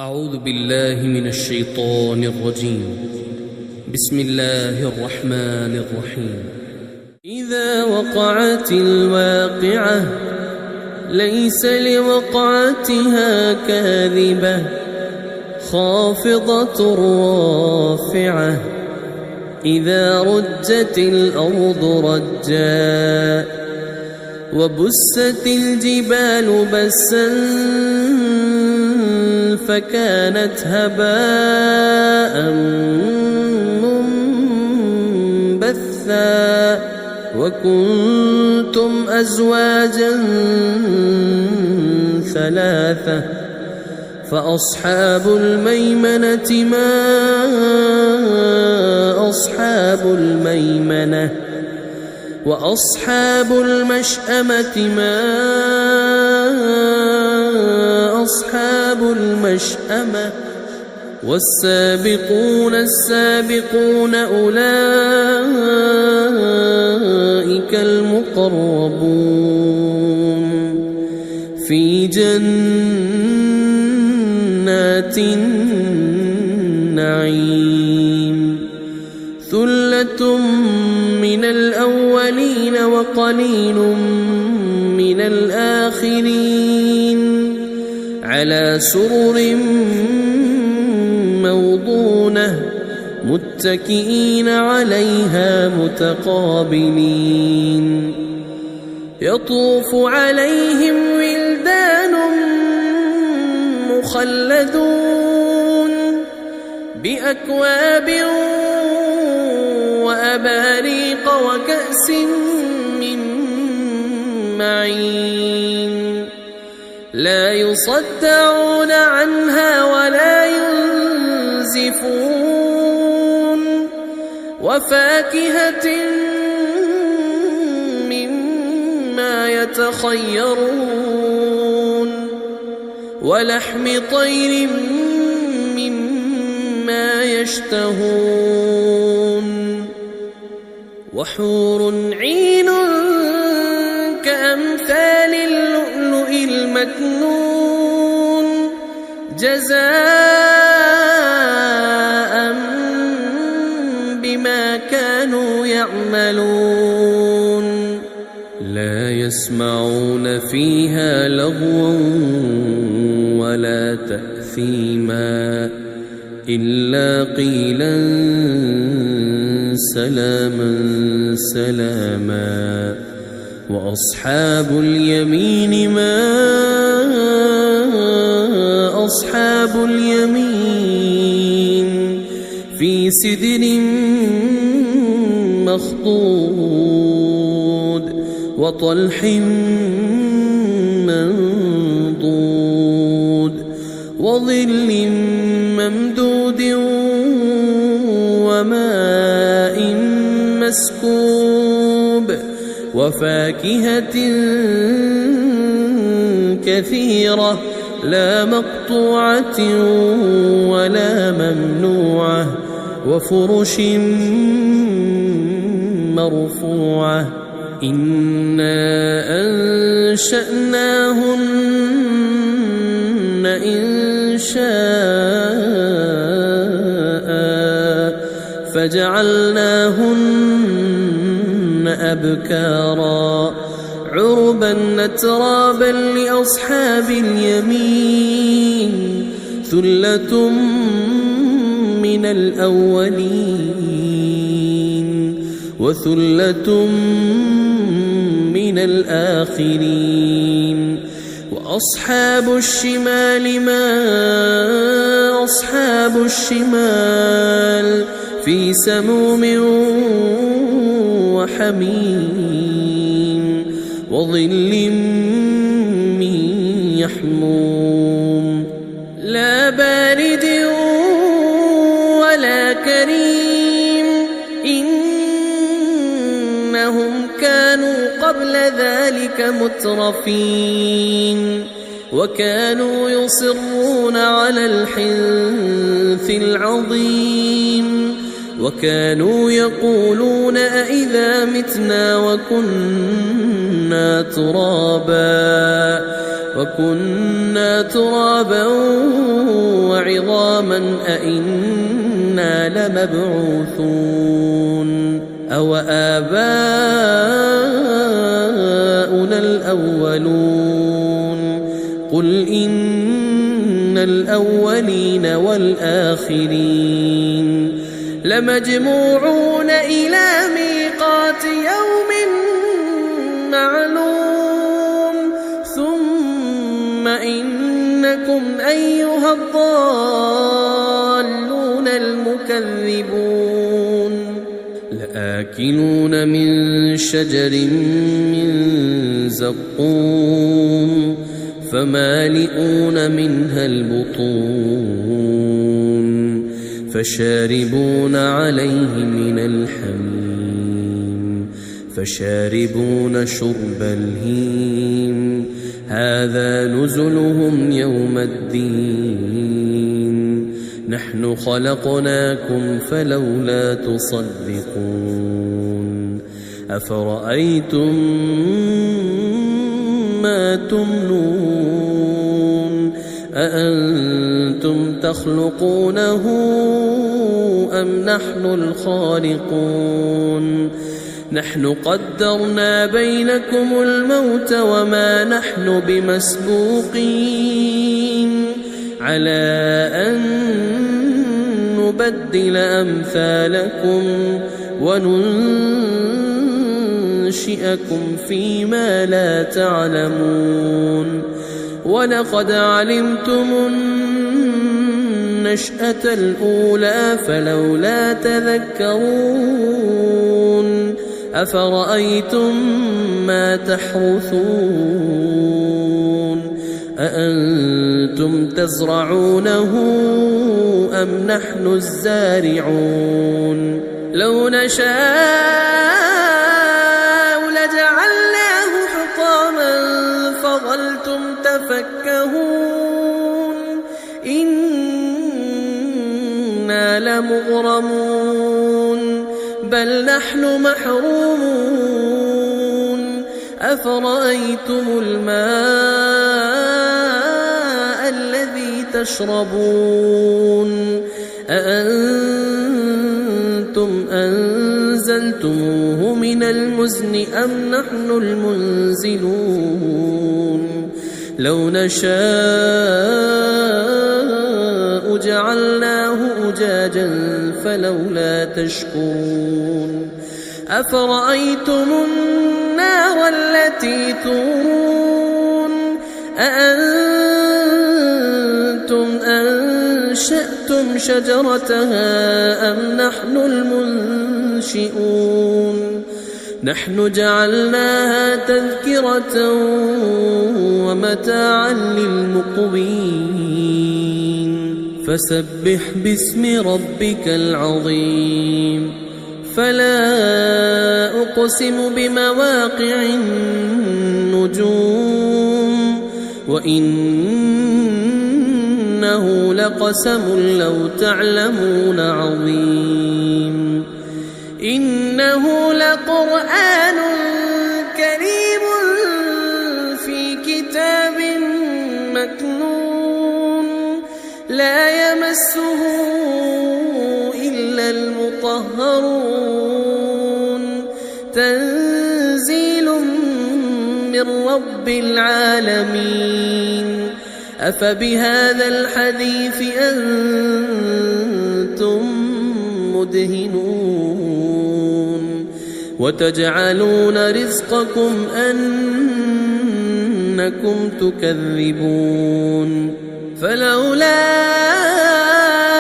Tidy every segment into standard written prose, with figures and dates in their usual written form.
أعوذ بالله من الشيطان الرجيم. بسم الله الرحمن الرحيم. إذا وقعت الواقعة ليس لوقعتها كاذبة خافضة رافعة إذا رجت الأرض رجا وبست الجبال بسا فكانت هباء منبثا وكنتم أزواجا ثلاثة فأصحاب الميمنة ما أصحاب الميمنة وأصحاب المشأمة ما أصحاب المشأمة والسابقون السابقون أولئك المقربون في جنات النعيم ثلة من الأولين وقليل من الآخرين على سرر موضونة متكئين عليها متقابلين يطوف عليهم ولدان مخلدون بأكواب وأباريق وكأس من معين لا يصدعون عنها ولا ينزفون وفاكهة مما يتخيرون ولحم طير مما يشتهون وحور عين كأمثال اللؤلؤ المكنون جزاء بما كانوا يعملون لا يسمعون فيها لغوا ولا تأثيما إلا قيلا سلاما سلاما وأصحاب اليمين ما أصحاب اليمين في سدر مخضود وطلح منضود وظل ممدود وماء مسكوب وفاكهة كثيرة لا مقطوعة ولا ممنوعة وفرش مرفوعة إنا أنشأناهن إنشاء فجعلناهن أبكارا عربا أترابا لأصحاب اليمين ثلة من الأولين وثلة من الآخرين وأصحاب الشمال ما أصحاب الشمال في سموم وحميم وظل من يحموم لا بارد ولا كريم إنهم كانوا قبل ذلك مترفين وكانوا يصرون على الحنث العظيم وكانوا يقولون أئذا متنا وكنا ترابا عظاما أئنا لمبعوثون أو آباؤنا الأولون قل إن الأولين والآخرين لمجموعون إلى ميقات يوم معلوم ثم إنكم أيها الضالون المكذبون لآكلون من شجر من زقوم فمالئون منها البطون فشاربون عليه من الحميم فشاربون شرب الهيم هذا نزلهم يوم الدين نحن خلقناكم فلولا تصدقون أفرأيتم ما تمنون أأنتم تخلقونه أم نحن الخالقون نحن قدرنا بينكم الموت وما نحن بمسبوقين على أن نبدل أمثالكم وننشئكم فيما لا تعلمون ولقد علمتم النشأة الأولى فلولا تذكرون أفرأيتم ما تحرثون أأنتم تزرعونه أم نحن الزارعون لو نشاء لجعلناه حطاما فظلتم تفكهون إنا لمغرمون بل نحن محرومون أفرأيتم الماء الذي تشربون أأنتم أنزلتموه من المزن أم نحن المنزلون لو نشاء جعلناه أجاجا فلولا تشكرون أفرأيتم النار التي تورون أأنتم أنشأتم شجرتها أم نحن المنشئون نحن جعلناها تذكرة ومتاعا للمقوين فسبح باسم ربك العظيم فلا أقسم بمواقع النجوم وإنه لقسم لو تعلمون عظيم إنه لقرآن كريم في كتاب مكنون لا يمسه إلا المطهرون تنزيل من رب العالمين أفبهذا الحديث أنتم مدهنون وتجعلون رزقكم أنكم تكذبون فلولا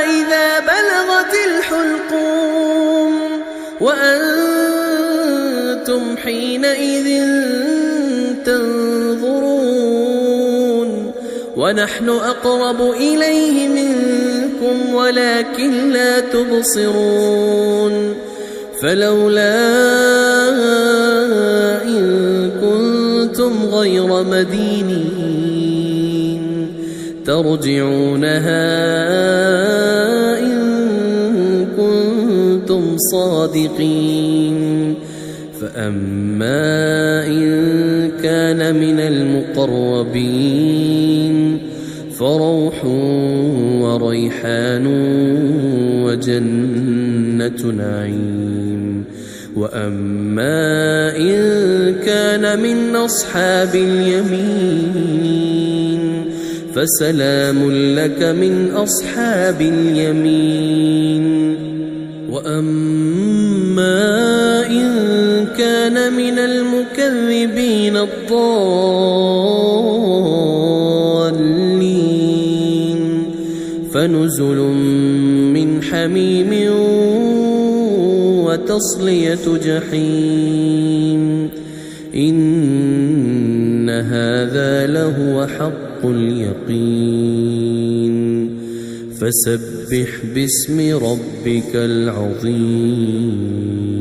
إذا بلغت الحلقوم وأنتم حينئذ تنظرون ونحن أقرب إليه منكم ولكن لا تبصرون فلولا إن كنتم غير مدينين ترجعونها إن كنتم صادقين فأما إن كان من المقربين فروح وريحان وجنة نعيم. وأما إن كان من أصحاب اليمين فسلام لك من أصحاب اليمين. وأما إن كان من المكذبين الضالين فنزل من حميم وتصلية جحيم. إن هذا لهو حق اليقين. فسبح باسم ربك العظيم.